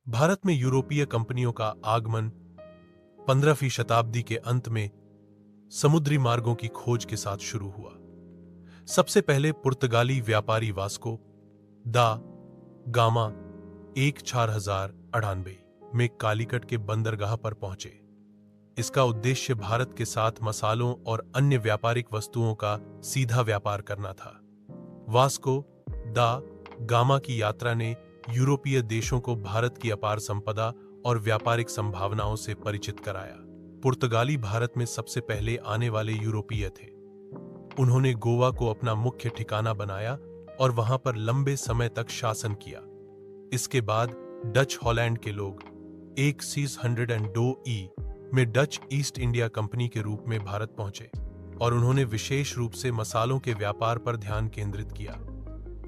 भारत में यूरोपीय कंपनियों का आगमन 15वीं शताब्दी के अंत में समुद्री मार्गों की खोज के साथ शुरू हुआ। सबसे पहले पुर्तगाली व्यापारी वास्को दा गामा 1498 में कालीकट के बंदरगाह पर पहुंचे। इसका उद्देश्य भारत के साथ मसालों और अन्य व्यापारिक वस्तुओं का सीधा व्यापार करना था। वास्को दा गामा की यात्रा ने यूरोपीय देशों को भारत की अपार संपदा और व्यापारिक संभावनाओं से परिचित कराया। पुर्तगाली भारत में सबसे पहले आने वाले यूरोपीय थे। उन्होंने गोवा को अपना मुख्य ठिकाना बनाया और वहां पर लंबे समय तक शासन किया। इसके बाद डच हॉलैंड के लोग 1602 में डच ईस्ट इंडिया कंपनी के रूप में भारत पहुंचे और उन्होंने विशेष रूप से मसालों के व्यापार पर ध्यान केंद्रित किया।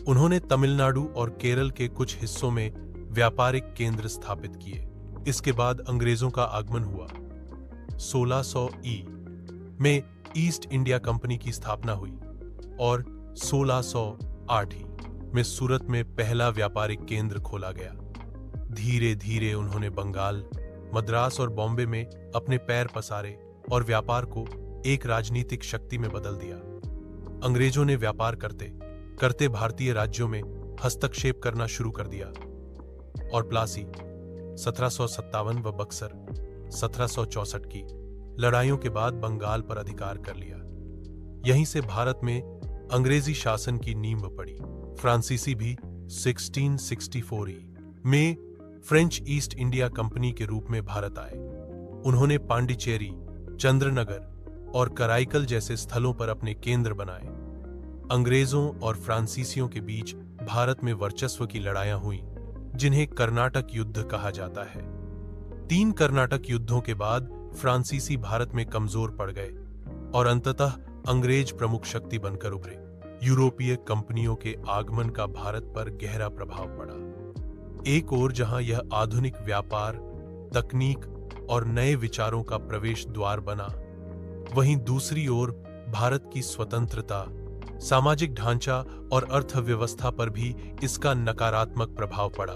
उन्होंने तमिलनाडु और केरल के कुछ हिस्सों में व्यापारिक केंद्र स्थापित किए। इसके बाद अंग्रेजों का आगमन हुआ। 1600 में ईस्ट इंडिया कंपनी की स्थापना हुई और 1608 में सूरत में पहला व्यापारिक केंद्र खोला गया। धीरे धीरे उन्होंने बंगाल, मद्रास और बॉम्बे में अपने पैर पसारे और व्यापार को एक राजनीतिक शक्ति में बदल दिया। अंग्रेजों ने व्यापार करते करते भारतीय राज्यों में हस्तक्षेप करना शुरू कर दिया और प्लासी 1757 व बक्सर 1764 की लड़ाइयों के बाद बंगाल पर अधिकार कर लिया। यहीं से भारत में अंग्रेजी शासन की नींव पड़ी। फ्रांसीसी भी 1664 में फ्रेंच ईस्ट इंडिया कंपनी के रूप में भारत आए। उन्होंने पांडिचेरी, चंद्रनगर और कराईकल जैसे स्थलों पर अपने केंद्र बनाए। अंग्रेजों और फ्रांसीसियों के बीच भारत में वर्चस्व की लड़ाइयां हुईं, जिन्हें कर्नाटक युद्ध कहा जाता है। 3 कर्नाटक युद्धों के बाद फ्रांसीसी भारत में कमजोर पड़ गए और अंततः अंग्रेज प्रमुख शक्ति बनकर उभरे। यूरोपीय कंपनियों के आगमन का भारत पर गहरा प्रभाव पड़ा। एक ओर जहां यह आधुनिक व्यापार, तकनीक और नए विचारों का प्रवेश द्वार बना, वहीं दूसरी ओर भारत की स्वतंत्रता, सामाजिक ढांचा और अर्थव्यवस्था पर भी इसका नकारात्मक प्रभाव पड़ा।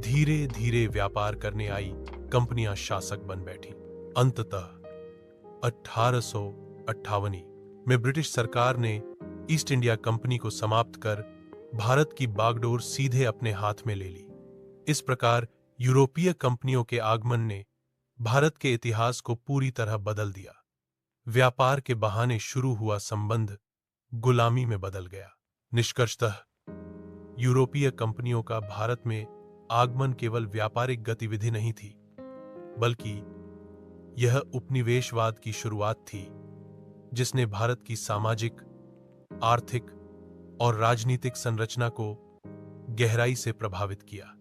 धीरे धीरे व्यापार करने आई कंपनियां शासक बन बैठी। अंततः 1858 में ब्रिटिश सरकार ने ईस्ट इंडिया कंपनी को समाप्त कर भारत की बागडोर सीधे अपने हाथ में ले ली। इस प्रकार यूरोपीय कंपनियों के आगमन ने भारत के इतिहास को पूरी तरह बदल दिया। व्यापार के बहाने शुरू हुआ संबंध गुलामी में बदल गया। निष्कर्षतः यूरोपीय कंपनियों का भारत में आगमन केवल व्यापारिक गतिविधि नहीं थी, बल्कि यह उपनिवेशवाद की शुरुआत थी, जिसने भारत की सामाजिक, आर्थिक और राजनीतिक संरचना को गहराई से प्रभावित किया।